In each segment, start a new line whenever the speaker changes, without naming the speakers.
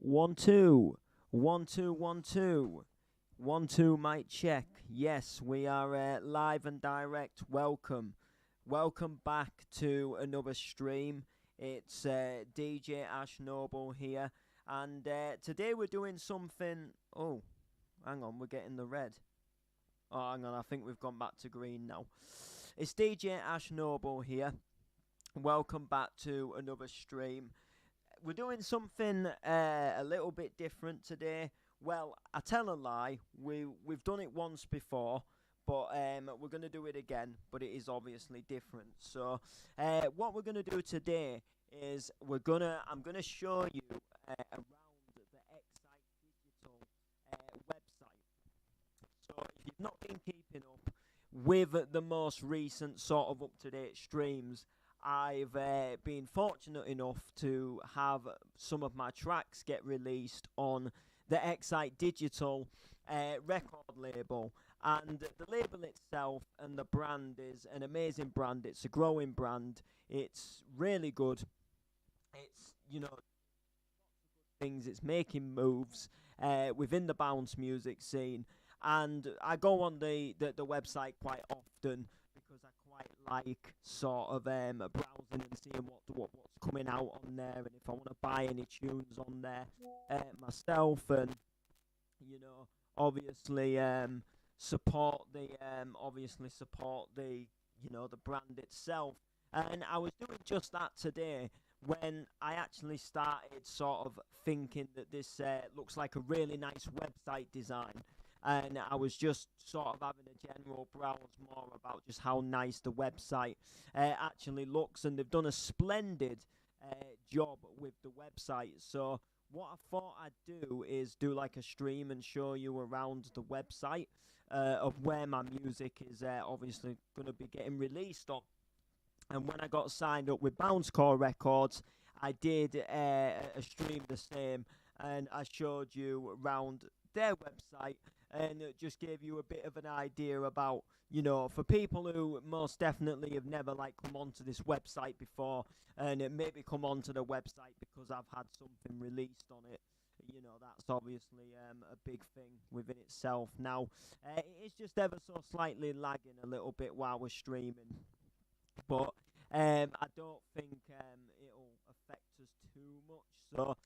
One, two. One, two, one, two. One, two, mic check. Yes, we are live and direct. Welcome. Welcome back to another stream. It's DJ Ash Noble here. And today we're doing something. Oh, hang on, we're getting the red. Oh, hang on, I think we've gone back to green now. It's DJ Ash Noble here. Welcome back to another stream. We're doing something a little bit different today. Well, I tell a lie. We've done it once before, but we're gonna do it again. But it is obviously different. So, what we're gonna do today is I'm gonna show you around the Excite Digital website. So, if you've not been keeping up with the most recent sort of up-to-date streams, I've been fortunate enough to have some of my tracks get released on the Excite Digital record label. And the label itself and the brand is an amazing brand. It's a growing brand. It's really good. It's, things. It's making moves within the bounce music scene. And I go on the website quite often because I quite like sort of browsing and seeing what's coming out on there, and if I want to buy any tunes on there myself, and obviously support the the brand itself. And I was doing just that today when I actually started sort of thinking that this looks like a really nice website design. And I was just sort of having a general browse more about just how nice the website actually looks. And they've done a splendid job with the website. So what I thought I'd do is do like a stream and show you around the website of where my music is obviously going to be getting released on. And when I got signed up with Bouncecore Records, I did a stream the same, and I showed you around their website, and it just gave you a bit of an idea about, for people who most definitely have never come onto this website before, and maybe come onto the website because I've had something released on it. That's obviously a big thing within itself. Now, it is just ever so slightly lagging a little bit while we're streaming, but I don't think it'll affect us too much. So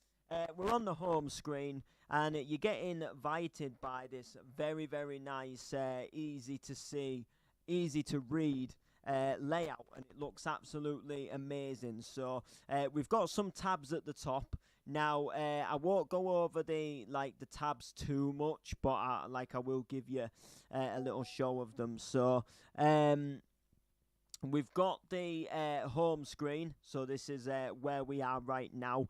we're on the home screen, and you get invited by this very, very nice, easy to see, easy to read layout, and it looks absolutely amazing. So we've got some tabs at the top. Now I won't go over the tabs too much, but I will give you a little show of them. So we've got the home screen, so this is where we are right now.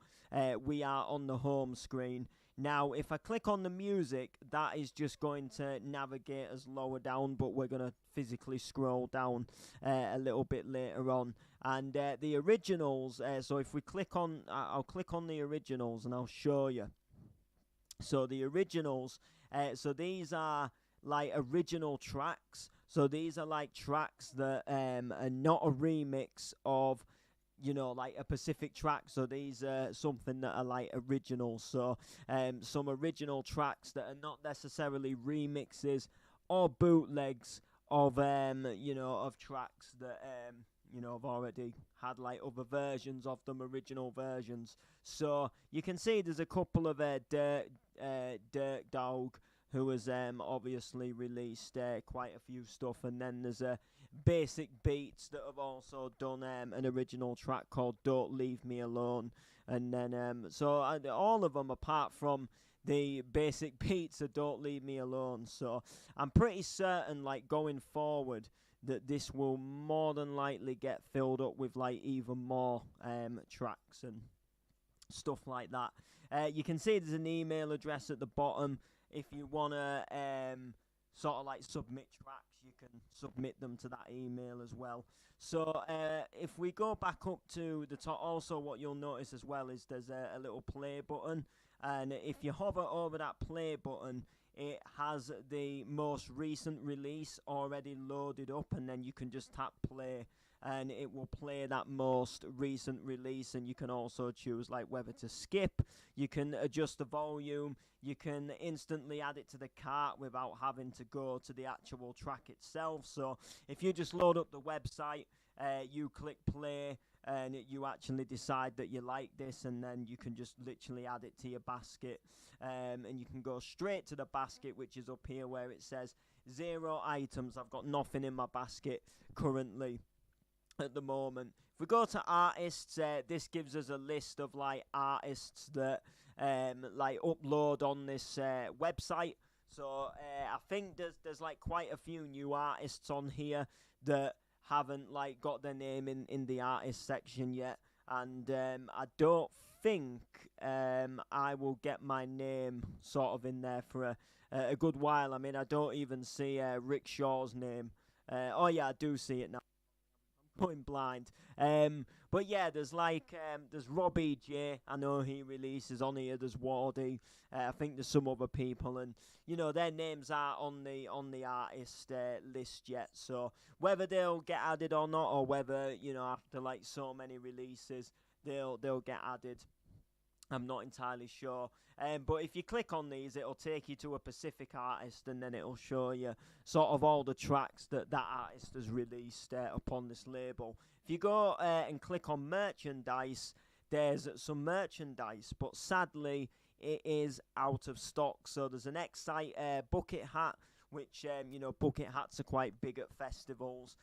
We are on the home screen. Now, if I click on the music, that is just going to navigate us lower down, but we're going to physically scroll down a little bit later on. And the originals, so if we click on, I'll click on the originals and I'll show you. So the originals, so these are original tracks. So these are tracks that are not a remix of, a specific track. So these are something that are original. So some original tracks that are not necessarily remixes or bootlegs of, of tracks that, have already had other versions of them, original versions. So you can see there's a couple of Dirk Dog, who has obviously released quite a few stuff, and then there's Basic Beats that have also done an original track called Don't Leave Me Alone, and then all of them apart from the Basic Beats of Don't Leave Me Alone. So I'm pretty certain going forward that this will more than likely get filled up with even more tracks and stuff like that. You can see there's an email address at the bottom. If you want to sort of submit tracks, you can submit them to that email as well. So if we go back up to the top, also what you'll notice as well is there's a little play button, and if you hover over that play button, it has the most recent release already loaded up, and then you can just tap play and it will play that most recent release. And you can also choose like whether to skip, you can adjust the volume, you can instantly add it to the cart without having to go to the actual track itself. So if you just load up the website, you click play, and you actually decide that you like this, and then you can just literally add it to your basket, and you can go straight to the basket, which is up here where it says 0 items. I've got nothing in my basket currently at the moment. If we go to artists, this gives us a list of like artists that like upload on this website. So I think there's like quite a few new artists on here that haven't like got their name in the artist section yet, and I don't think I will get my name sort of in there for a good while. I mean, I don't even see Rick Shaw's name. Oh yeah, I do see it now. Going blind. But yeah, there's like there's Robbie J. I know he releases on here. There's Wardy. I think there's some other people, and you know their names are on the artist list yet. So whether they'll get added or not, or whether after like so many releases they'll get added, I'm not entirely sure. But if you click on these, it'll take you to a specific artist, and then it'll show you sort of all the tracks that artist has released upon this label. If you go and click on merchandise, there's some merchandise, but sadly it is out of stock. So there's an Excite bucket hat, which bucket hats are quite big at festivals.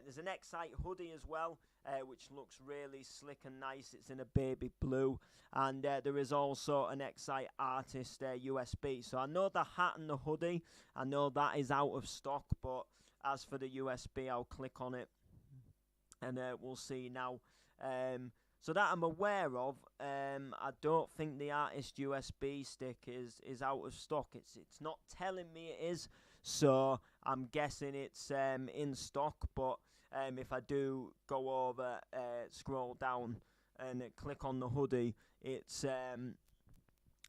There's an Excite hoodie as well, which looks really slick and nice. It's in a baby blue, and there is also an Excite artist USB. So I know the hat and the hoodie, I know that is out of stock, but as for the USB, I'll click on it and we'll see now. So that I'm aware of. I don't think the artist USB stick is out of stock. It's not telling me it is, so I'm guessing it's in stock. But if I do go over, scroll down, and click on the hoodie, it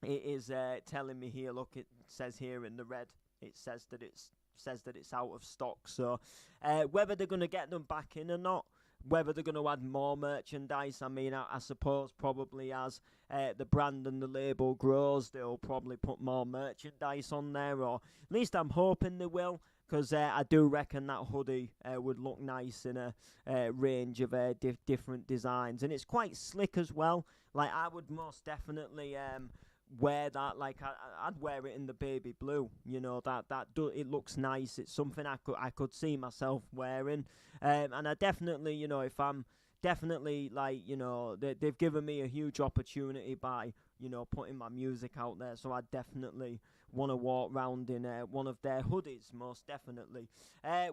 is telling me here. Look, it says here in the red. It says that it's out of stock. So whether they're gonna get them back in or not, whether they're going to add more merchandise, I mean, I suppose probably as the brand and the label grows, they'll probably put more merchandise on there, or at least I'm hoping they will, because I do reckon that hoodie would look nice in a range of different designs, and it's quite slick as well. Like, I would most definitely wear that. Like, I'd wear it in the baby blue. It looks nice. It's something I could see myself wearing. And I definitely, if I'm definitely like, they've given me a huge opportunity by, putting my music out there. So I definitely want to walk around in one of their hoodies, most definitely.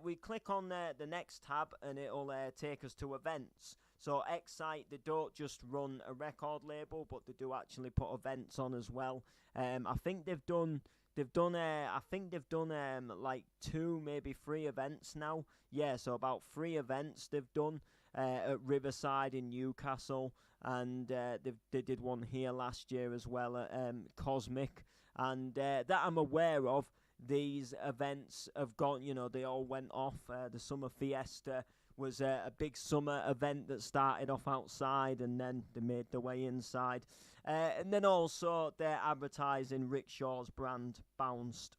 We click on the next tab, and it'll take us to events. So Excite, they don't just run a record label, but they do actually put events on as well. I think they've done like 2, maybe 3 events now. Yeah, so about 3 events they've done at Riverside in Newcastle, and they did one here last year as well at Cosmic, and that I'm aware of. These events have gone, they all went off. The Summer Fiesta was a big summer event that started off outside, and then they made their way inside. And then also they're advertising Rick Shaw's brand, Bounced,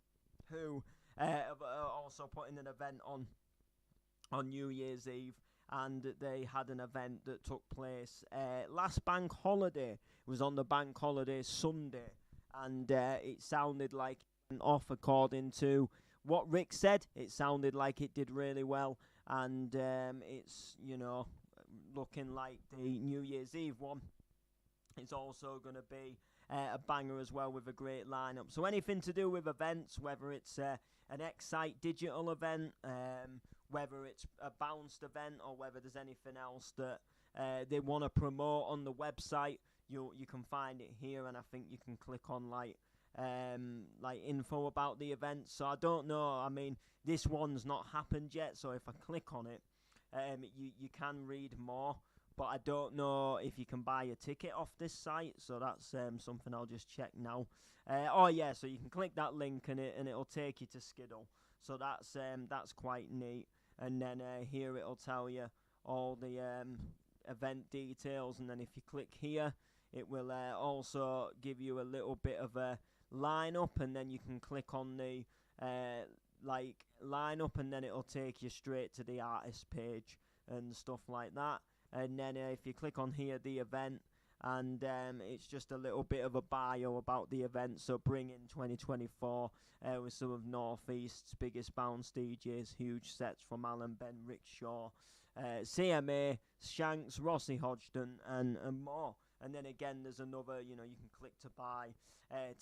who have also putting an event on New Year's Eve, and they had an event that took place last bank holiday. It was on the bank holiday Sunday, and it sounded like it went off according to what Rick said. It sounded like it did really well, and it's looking like the New Year's Eve one is also going to be a banger as well, with a great lineup. So anything to do with events, whether it's an Excite digital event, whether it's a Bounced event, or whether there's anything else that they want to promote on the website, you can find it here, and I think you can click on like info about the event. So I don't know. I mean, this one's not happened yet, so if I click on it, you can read more, but I don't know if you can buy a ticket off this site. So that's something I'll just check now. Oh yeah, so you can click that link, and it'll take you to Skiddle. So that's quite neat. And then here it'll tell you all the event details, and then if you click here, it will also give you a little bit of a lineup, and then you can click on the lineup, and then it'll take you straight to the artist page and stuff like that. And then if you click on here, the event, and it's just a little bit of a bio about the event. So Bring In 2024 with some of Northeast's biggest bounce DJs, huge sets from Alan Ben, Rick Shaw, CMA, Shanks, Rossi Hodgson, and more. And then again, there's another, you can click to buy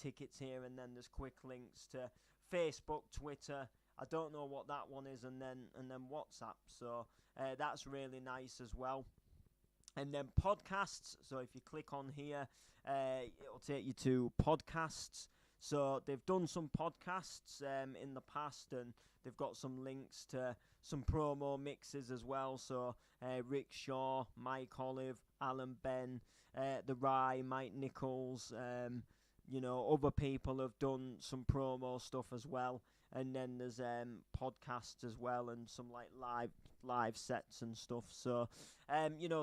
tickets here, and then there's quick links to Facebook, Twitter. I don't know what that one is, and then WhatsApp. So that's really nice as well. And then podcasts. So if you click on here, it'll take you to podcasts. So they've done some podcasts in the past, and they've got some links to some promo mixes as well. So Rick Shaw, Mike Olive, Alan Ben, The Rye, Mike Nichols, other people have done some promo stuff as well. And then there's podcasts as well, and some like live sets and stuff. So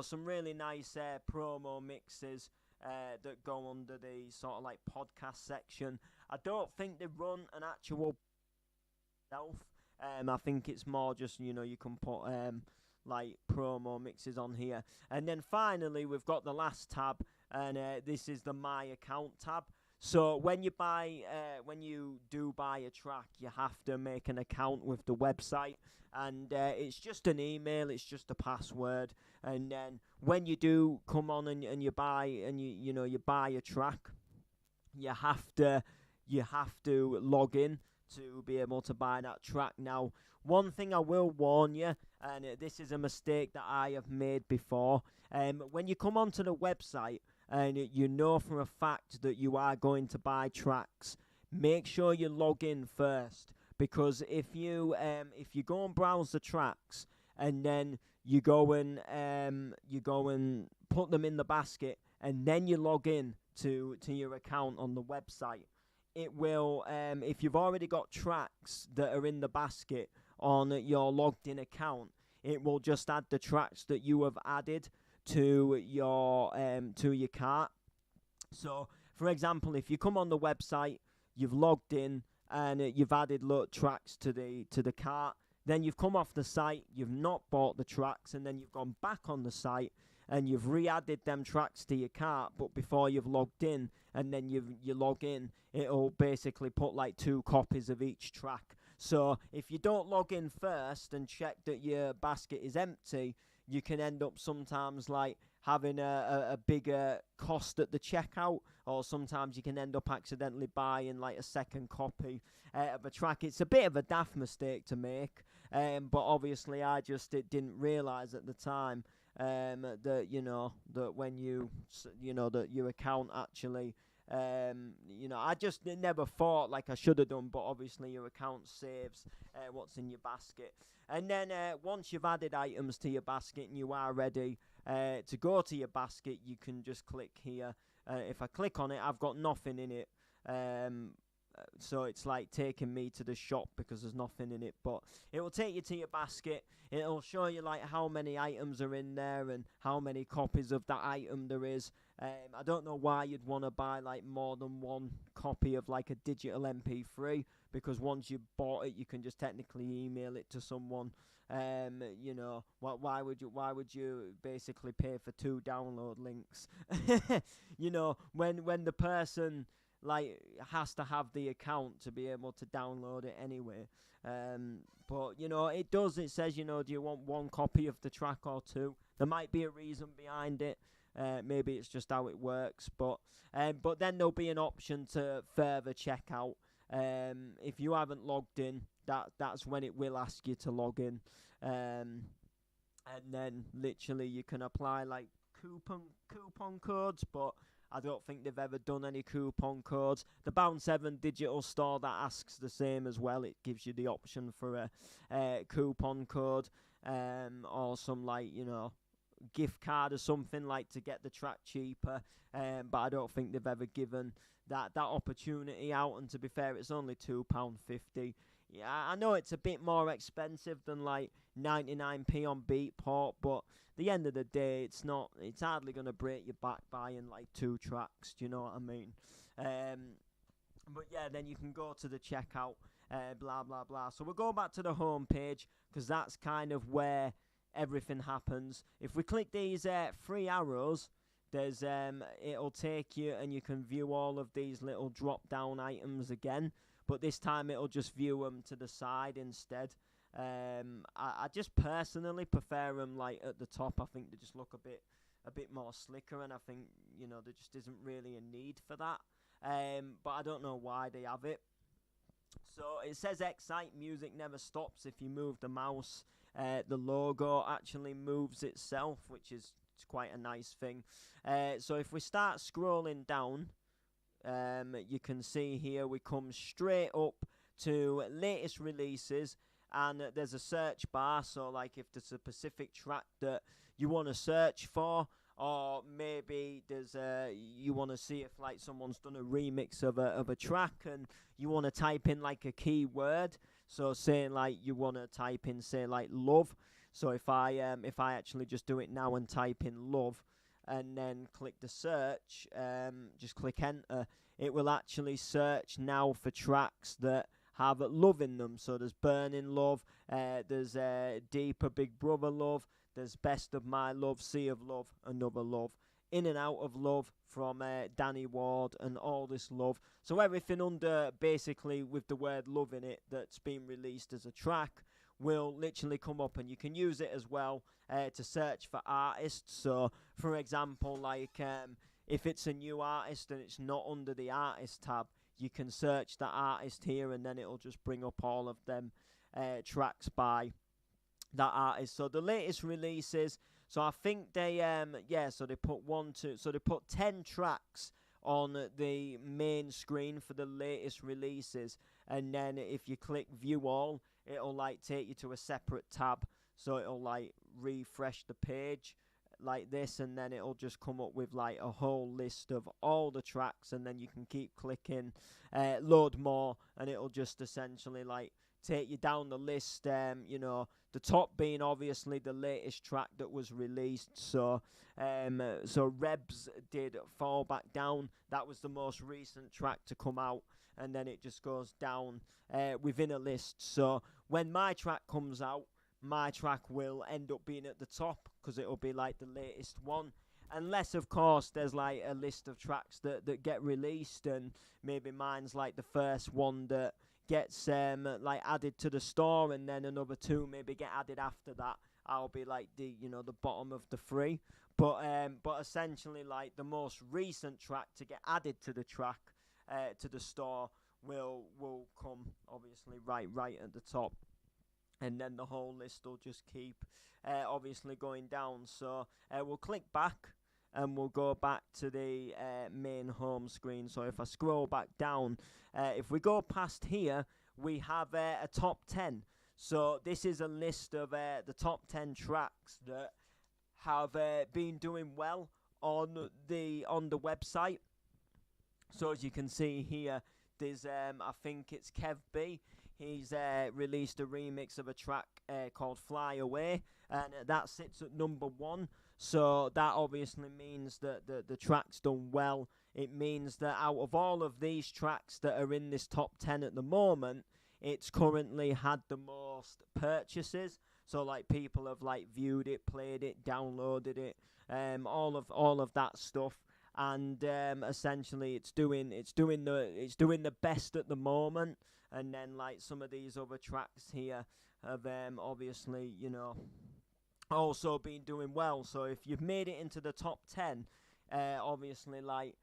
some really nice promo mixes that go under the sort of like podcast section. I don't think they run an actual self. I think it's more just you can put like promo mixes on here. And then finally we've got the last tab, and this is the My Account tab. So when you do buy a track, you have to make an account with the website, and it's just an email, it's just a password. And then when you do come on and you buy you buy a track, you have to log in to be able to buy that track. Now, one thing I will warn you, and this is a mistake that I have made before, when you come onto the website and you know for a fact that you are going to buy tracks, make sure you log in first, because if you go and browse the tracks and then you go and put them in the basket and then you log in to your account on the website, it will if you've already got tracks that are in the basket on your logged in account, it will just add the tracks that you have added to your cart. So for example, if you come on the website, you've logged in and you've added tracks to the cart, then you've come off the site, you've not bought the tracks, and then you've gone back on the site and you've re-added them tracks to your cart, but before you've logged in, and then you log in, it'll basically put like 2 copies of each track. So if you don't log in first and check that your basket is empty, you can end up sometimes like having a bigger cost at the checkout, or sometimes you can end up accidentally buying like a second copy of a track. It's a bit of a daft mistake to make, but obviously I just didn't realise at the time that that when that your account actually I just never thought like I should have done, but obviously your account saves what's in your basket. And then once you've added items to your basket and you are ready to go to your basket, you can just click here. If I click on it, I've got nothing in it. So it's like taking me to the shop because there's nothing in it, but it will take you to your basket. It'll show you like how many items are in there and how many copies of that item there is. I don't know why you'd want to buy like more than one copy of like a digital MP3, because once you've bought it, you can just technically email it to someone. Why would you basically pay for 2 download links? When the person like has to have the account to be able to download it anyway. But it says, do you want 1 copy of the track or 2? There might be a reason behind it. Maybe it's just how it works, but then there'll be an option to further checkout. If you haven't logged in, that's when it will ask you to log in, and then literally you can apply like coupon codes, but I don't think they've ever done any coupon codes. The Bounce Evan digital store, that asks the same as well. It gives you the option for a coupon code, or some like gift card or something like to get the track cheaper, but I don't think they've ever given that opportunity out. And to be fair, it's only £2.50. yeah, I know it's a bit more expensive than like 99p on Beatport, but the end of the day, it's hardly gonna break your back buying like 2 tracks. Do you know what I mean? But yeah, then you can go to the checkout, blah blah blah. So we'll go back to the home page because that's kind of where everything happens. If we click these 3 arrows, there's it'll take you and you can view all of these little drop down items again. But this time it'll just view them to the side instead. I just personally prefer them like at the top. I think they just look a bit more slicker, and I think there just isn't really a need for that. But I don't know why they have it. So it says Excite Music never stops. If you move the mouse, the logo actually moves itself, which is quite a nice thing. So if we start scrolling down, you can see here we come straight up to latest releases, and there's a search bar. So like if there's a specific track that you want to search for, or maybe there's you want to see if like someone's done a remix of a track, and you want to type in like a keyword. So say like you want to type in, say, like love. So if I actually just do it now and type in love, and then click the search, just click enter, it will actually search now for tracks that have love in them. So there's Burning Love, there's Deeper Big Brother Love, there's Best of My Love, Sea of Love, Another Love, In and Out of Love from Danny Ward, and All This Love. So everything under, basically, with the word love in it that's been released as a track will literally come up, and you can use it as well to search for artists. So, for example, like if it's a new artist and it's not under the artist tab, you can search the artist here, and then it'll just bring up all of them tracks by that artist. So the latest releases, so I think they so they put 10 tracks on the main screen for the latest releases, and then if you click view all, it'll like take you to a separate tab. So it'll like refresh the page like this, and then it'll just come up with like a whole list of all the tracks, and then you can keep clicking load more, and it'll just essentially like take you down the list. The top being obviously the latest track that was released. So Rebs did Fall Back Down. That was the most recent track to come out, and then it just goes down within a list. So when my track comes out, my track will end up being at the top because it'll be like the latest one. Unless, of course, there's like a list of tracks that get released, and maybe mine's like the first one that gets like added to the store, and then another 2 maybe get added after that. I'll be like the bottom of the 3. But essentially, like the most recent track to get added to the track to the store will come obviously right at the top, and then the whole list will just keep obviously going down. So we'll click back, and we'll go back to the main home screen. So if I scroll back down, if we go past here, we have a top 10. So this is a list of the top 10 tracks that have been doing well on the website. So as you can see here, there's I think it's Kev B. He's released a remix of a track called Fly Away, and that sits at number 1. So that obviously means that the track's done well. It means that out of all of these tracks that are in this top 10 at the moment, it's currently had the most purchases. So like people have like viewed it, played it, downloaded it, all of that stuff. And essentially it's doing the best at the moment. And then like some of these other tracks here have obviously also been doing well. So if you've made it into the top 10, obviously like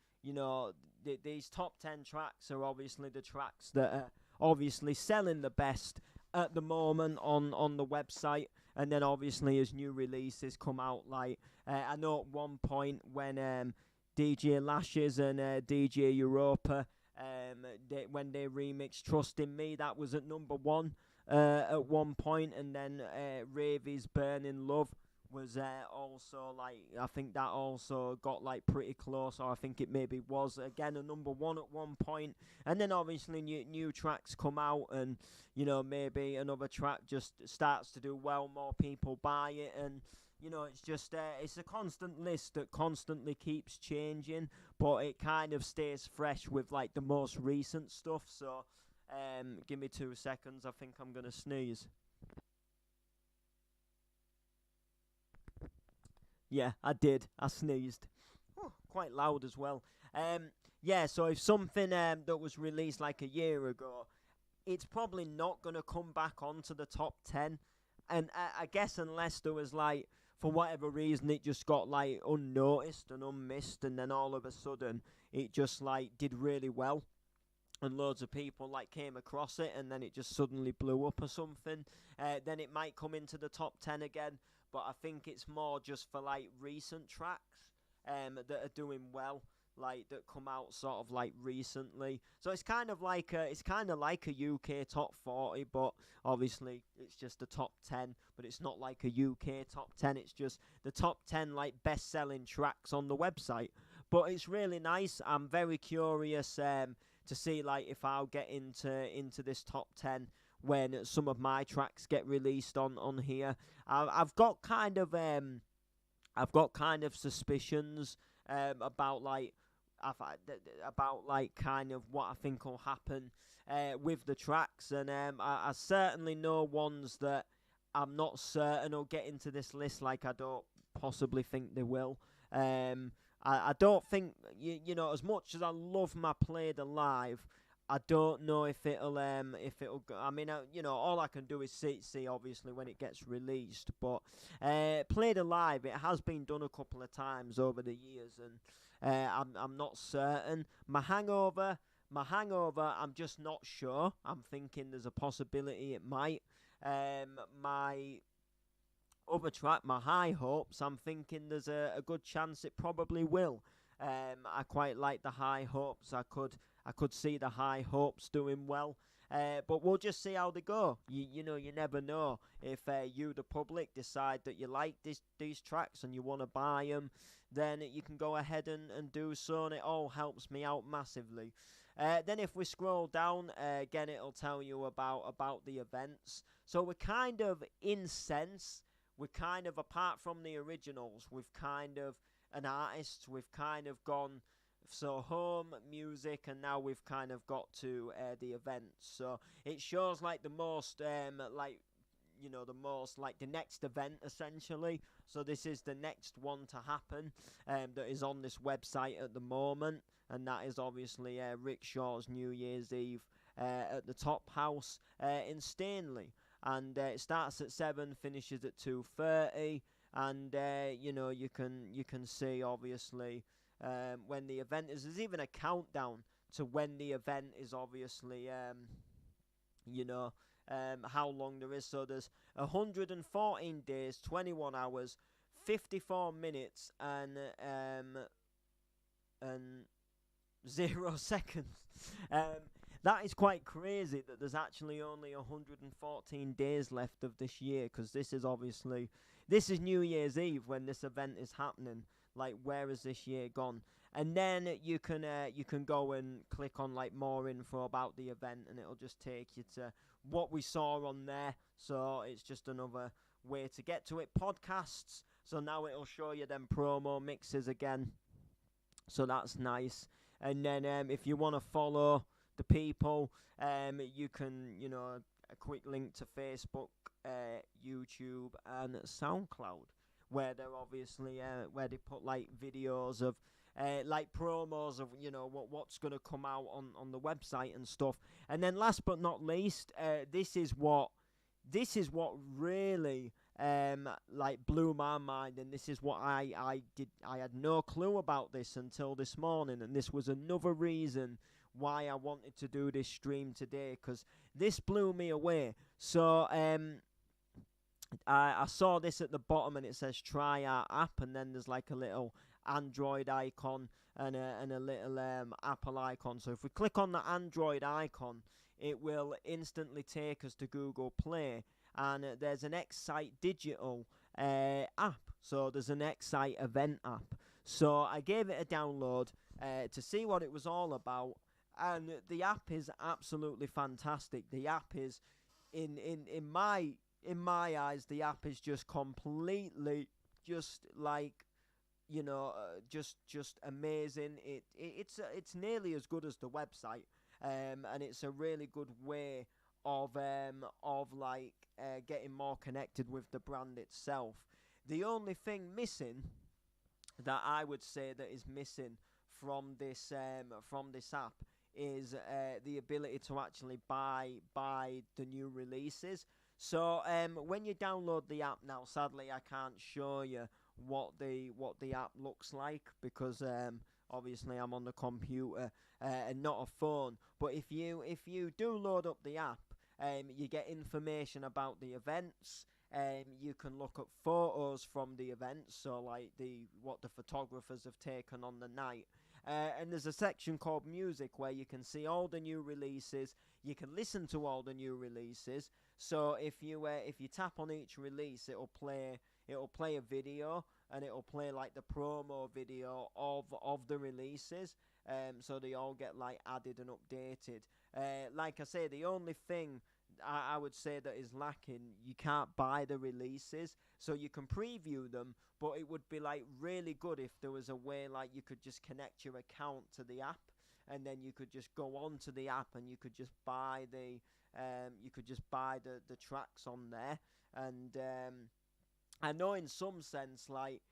these top 10 tracks are obviously the tracks that are obviously selling the best at the moment on the website. And then obviously as new releases come out, like I know at one point when DJ Lashes and DJ Europa, when they remixed Trust in Me, that was at number 1 at one point, and then Ravy's Burning Love was also like, I think that also got like pretty close, or I think it maybe was again a number one at one point. And then obviously new tracks come out, and maybe another track just starts to do well, more people buy it, and it's just it's a constant list that constantly keeps changing, but it kind of stays fresh with like the most recent stuff. So give me 2 seconds, I think I'm gonna sneeze. Yeah, I did. I sneezed. Quite loud as well. Yeah, so if something that was released like a year ago, it's probably not going to come back onto the top 10. And I guess unless there was like, for whatever reason, it just got like unnoticed and unmissed, and then all of a sudden it just like did really well. And loads of people like came across it, and then it just suddenly blew up or something. Then it might come into the top 10 again, but I think it's more just for like recent tracks that are doing well, like that come out sort of like recently. So it's kind of like a UK top 40, but obviously it's just the top 10. But it's not like a UK top 10. It's just the top 10 like best selling tracks on the website. But it's really nice. I'm very curious to see like if I'll get into this top 10 when some of my tracks get released on here. I've got kind of suspicions about like about like kind of what I think will happen with the tracks, and I certainly know ones that I'm not certain will get into this list. Like I don't possibly think they will. I don't think as much as I love my Played Alive, I don't know if it'll go. I mean, all I can do is see obviously when it gets released. But Played Alive, it has been done a couple of times over the years, and I'm not certain. My Hangover, I'm just not sure. I'm thinking there's a possibility it might. My other track, My High Hopes, I'm thinking there's a good chance it probably will. I quite like the High Hopes. I could see the High Hopes doing well. But we'll just see how they go. You never know. If you, the public, decide that you like these tracks and you want to buy them, then you can go ahead and do so, and it all helps me out massively. Then if we scroll down, again, it'll tell you about the events. So we're kind of, in sense, apart from the originals, we've kind of, an artist, we've kind of gone, so home, music, and now we've kind of got to the events. So it shows like the most, the next event essentially. So this is the next one to happen that is on this website at the moment, and that is obviously Rick Shaw's New Year's Eve at the Top House in Stanley. And it starts at 7, finishes at 2:30, and you can see obviously when the event is. There's even a countdown to when the event is. Obviously, how long there is. So there's 114 days, 21 hours, 54 minutes, and 0 seconds. That is quite crazy that there's actually only 114 days left of this year, because this is New Year's Eve when this event is happening. Like, where has this year gone? And then you can go and click on like more info about the event, and it'll just take you to what we saw on there. So it's just another way to get to it. Podcasts. So now it'll show you them promo mixes again. So that's nice. And then if you want to follow the people, you can, a quick link to Facebook, YouTube, and SoundCloud, where they're obviously where they put like videos of like promos of what's going to come out on the website and stuff. And then last but not least, this is what really like blew my mind, and this is what I did. I had no clue about this until this morning, and this was another reason why I wanted to do this stream today, because this blew me away. So I saw this at the bottom, and it says try our app, and then there's like a little Android icon and a little Apple icon. So if we click on the Android icon, it will instantly take us to Google Play, and there's an Excite Digital app. So there's an Excite event app. So I gave it a download to see what it was all about, and the app is absolutely fantastic. The app is in my eyes, the app is just completely just like just amazing. It's nearly as good as the website, and it's a really good way of getting more connected with the brand itself. The only thing missing that I would say that is missing from this app is the ability to actually buy the new releases. So when you download the app now, sadly I can't show you what the app looks like because obviously I'm on the computer and not a phone. But if you do load up the app, you get information about the events. You can look at photos from the events, so like what the photographers have taken on the night. And there's a section called music where you can see all the new releases. You can listen to all the new releases. So if you tap on each release, it'll play a video, and it'll play like the promo video of the releases. So they all get like added and updated. Like I say, the only thing I would say that is lacking, you can't buy the releases, so you can preview them, but it would be like really good if there was a way like you could just connect your account to the app, and then you could just go on to the app and you could just buy the tracks on there. And I know in some sense, like,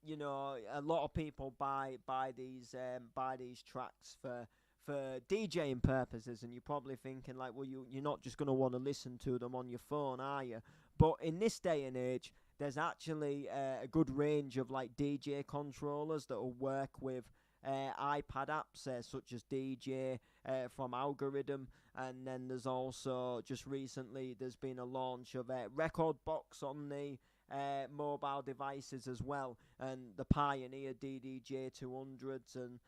a lot of people buy these tracks for DJing purposes, and you're probably thinking like, well, you're not just going to want to listen to them on your phone, are you? But in this day and age, there's actually a good range of like DJ controllers that will work with iPad apps such as DJ from Algorithm, and then there's also just recently there's been a launch of Record Box on the mobile devices as well, and the Pioneer DDJ 200s and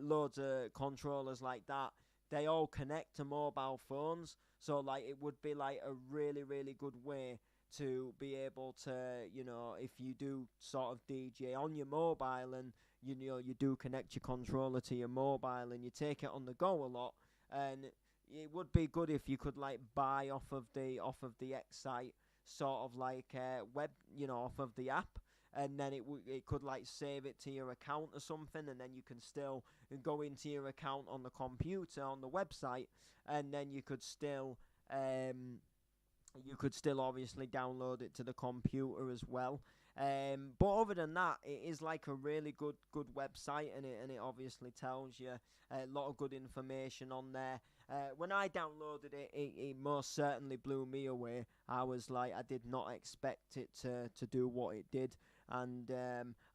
loads of controllers like that. They all connect to mobile phones, so like it would be like a really really good way to be able to, if you do sort of DJ on your mobile, and you do connect your controller to your mobile and you take it on the go a lot, and it would be good if you could like buy off of the Excite sort of like web, off of the app, and then it could like save it to your account or something, and then you can still go into your account on the computer on the website, and then you could still obviously download it to the computer as well. But other than that, it is like a really good website, and it obviously tells you a lot of good information on there. When I downloaded it, it most certainly blew me away. I was like, I did not expect it to do what it did, and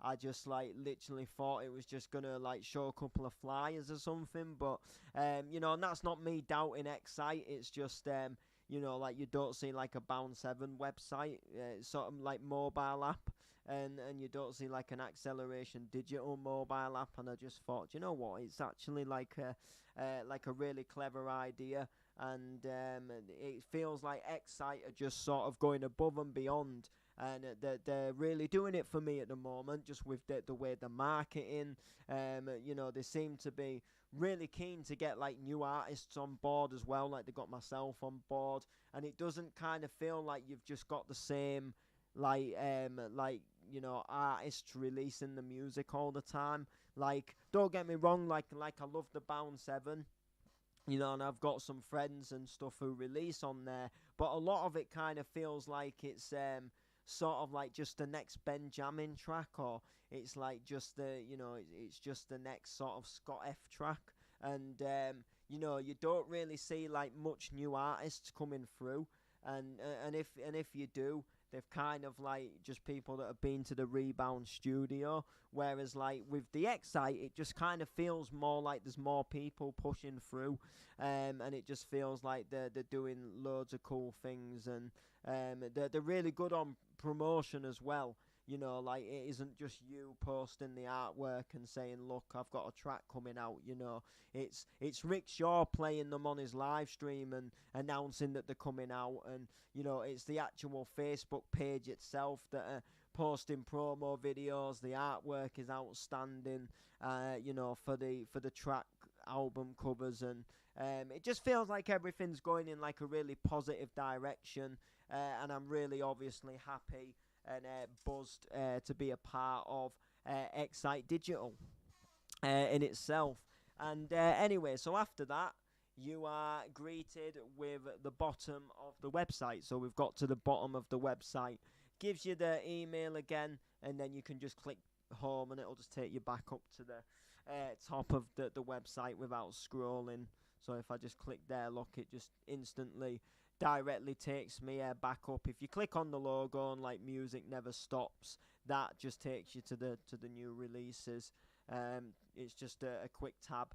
I just like literally thought it was just gonna like show a couple of flyers or something. But and that's not me doubting Excite. It's just like you don't see like a Bound 7 website, sort of like mobile app, and you don't see like an Acceleration Digital mobile app, and I just thought, you know what, it's actually like a really clever idea, and it feels like Excite are just sort of going above and beyond, and they're really doing it for me at the moment, just with the way they're marketing. They seem to be really keen to get like new artists on board as well, like they got myself on board, and it doesn't kind of feel like you've just got the same artists releasing the music all the time. Like, don't get me wrong, like I love the Bound 7, and I've got some friends and stuff who release on there, but a lot of it kind of feels like it's sort of like just the next Benjamin track, or it's like just it's just the next sort of Scott F track, and you don't really see like much new artists coming through, and if you do, they've kind of like just people that have been to the Rebound studio, whereas like with the Excite, it just kind of feels more like there's more people pushing through, and it just feels like they're doing loads of cool things, and they're really good on promotion as well. You know, like it isn't just you posting the artwork and saying, "Look, I've got a track coming out." You know, it's Rick Shaw playing them on his live stream and announcing that they're coming out, and you know, it's the actual Facebook page itself that are posting promo videos. The artwork is outstanding. You know, for the track album covers, and it just feels like everything's going in like a really positive direction, and I'm really obviously happy and buzzed to be a part of Excite Digital in itself. And anyway, so after that, you are greeted with the bottom of the website. So we've got to the bottom of the website. Gives you the email again, and then you can just click home, and it'll just take you back up to the top of the website without scrolling. So if I just click there, look, it just instantly directly takes me back up. If you click on the logo and like Music Never Stops, that just takes you to the new releases. It's just a quick tab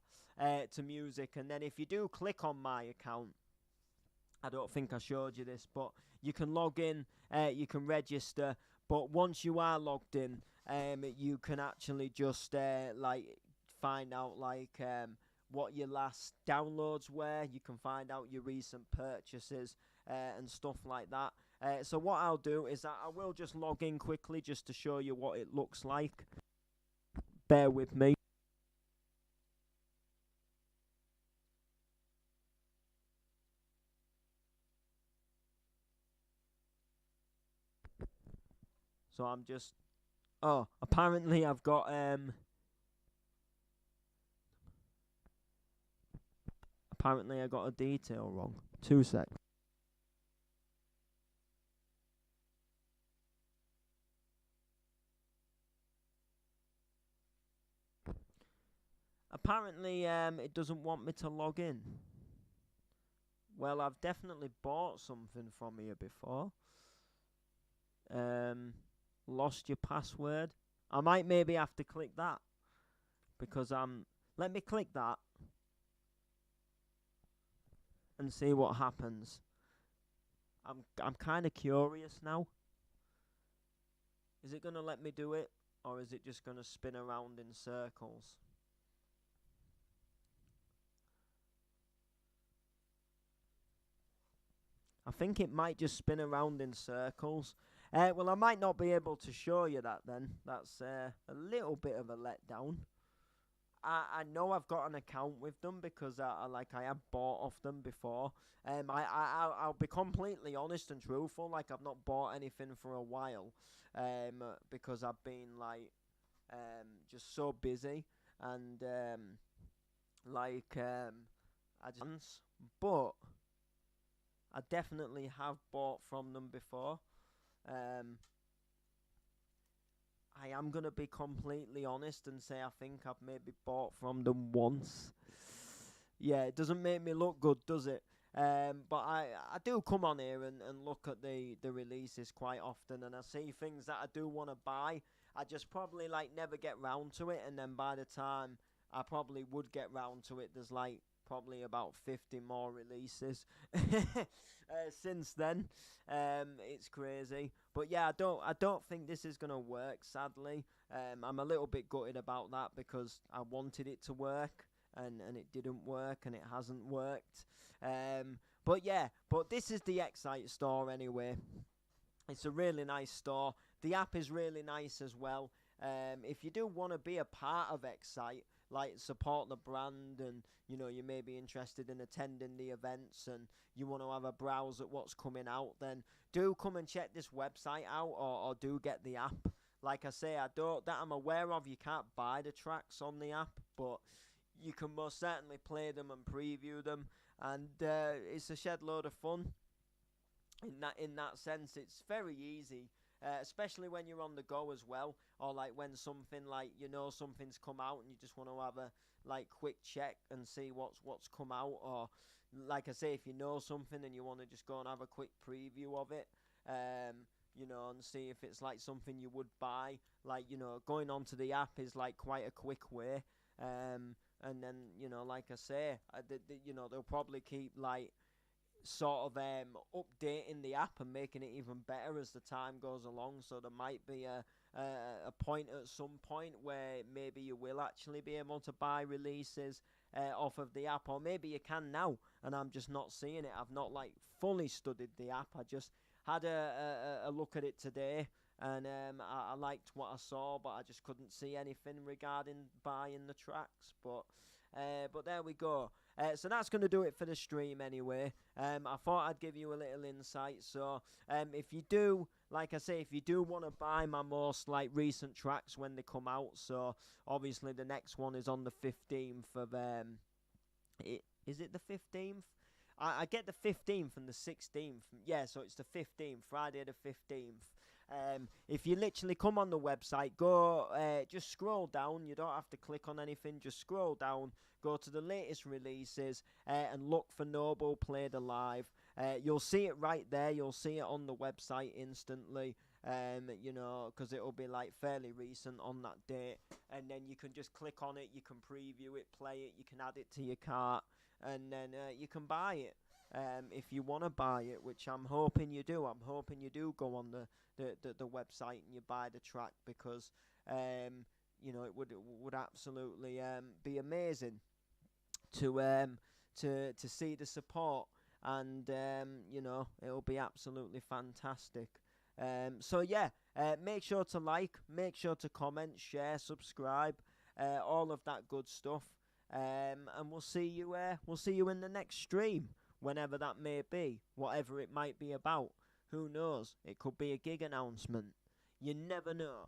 to music, and then if you do click on my account, I don't think I showed you this, but you can log in, you can register, but once you are logged in, you can actually just like find out like what your last downloads were. You can find out your recent purchases and stuff like that. So what I'll do is that I will just log in quickly just to show you what it looks like. Bear with me. So I'm just... Oh, apparently I've got... Apparently I got a detail wrong. 2 seconds. Apparently it doesn't want me to log in. Well, I've definitely bought something from here before. Lost your password. I might maybe have to click that, because let me click that and see what happens. I'm kind of curious now. Is it going to let me do it, or is it just going to spin around in circles? I think it might just spin around in circles. Well, I might not be able to show you that then. That's a little bit of a letdown. I know I've got an account with them because I have bought off them before. I'll be completely honest and truthful. Like, I've not bought anything for a while, because I've been like just so busy, and I just... But I definitely have bought from them before. I am going to be completely honest and say I think I've maybe bought from them once. Yeah, it doesn't make me look good, does it? But I do come on here and look at the releases quite often, and I see things that I do want to buy. I just probably like never get round to it, and then by the time I probably would get round to it, there's like probably about 50 more releases since then. It's crazy, but yeah, I don't think this is gonna work, sadly. I'm a little bit gutted about that because I wanted it to work, and it didn't work, and it hasn't worked. But yeah, but this is the Excite store anyway. It's a really nice store. The app is really nice as well. If you do want to be a part of Excite, like support the brand, and you know you may be interested in attending the events, and you want to have a browse at what's coming out, then do come and check this website out, or do get the app. Like I say, that I'm aware of, you can't buy the tracks on the app, but you can most certainly play them and preview them, and it's a shed load of fun. In that sense, it's very easy, especially when you're on the go as well, or like when something like something's come out and you just want to have a like quick check and see what's come out, or like I say, if you know something and you want to just go and have a quick preview of it, and see if it's like something you would buy. Like going onto the app is like quite a quick way, and then like I say, they'll probably keep like sort of updating the app and making it even better as the time goes along. So there might be a point at some point where maybe you will actually be able to buy releases off of the app, or maybe you can now and I'm just not seeing it. I've not like fully studied the app. I just had a look at it today, and I liked what I saw, but I just couldn't see anything regarding buying the tracks. But there we go. So that's going to do it for the stream anyway. I thought I'd give you a little insight. So if you do, like I say, if you do want to buy my most like recent tracks when they come out, so obviously the next one is on the 15th of is it the 15th? I get the 15th and the 16th. Yeah, so it's the 15th, Friday the 15th. If you literally come on the website, go, just scroll down. You don't have to click on anything. Just scroll down, go to the latest releases, and look for Noble Played Alive. You'll see it right there. You'll see it on the website instantly. You know, because it'll be like fairly recent on that date, and then you can just click on it. You can preview it, play it. You can add it to your cart, and then you can buy it. If you want to buy it, which I'm hoping you do. I'm hoping you do go on the website and you buy the track, because you know, it would absolutely be amazing to see the support, and you know, it'll be absolutely fantastic. So yeah, make sure to like, make sure to comment, share, subscribe, all of that good stuff. And we'll see you in the next stream, whenever that may be, whatever it might be about. Who knows? It could be a gig announcement. You never know.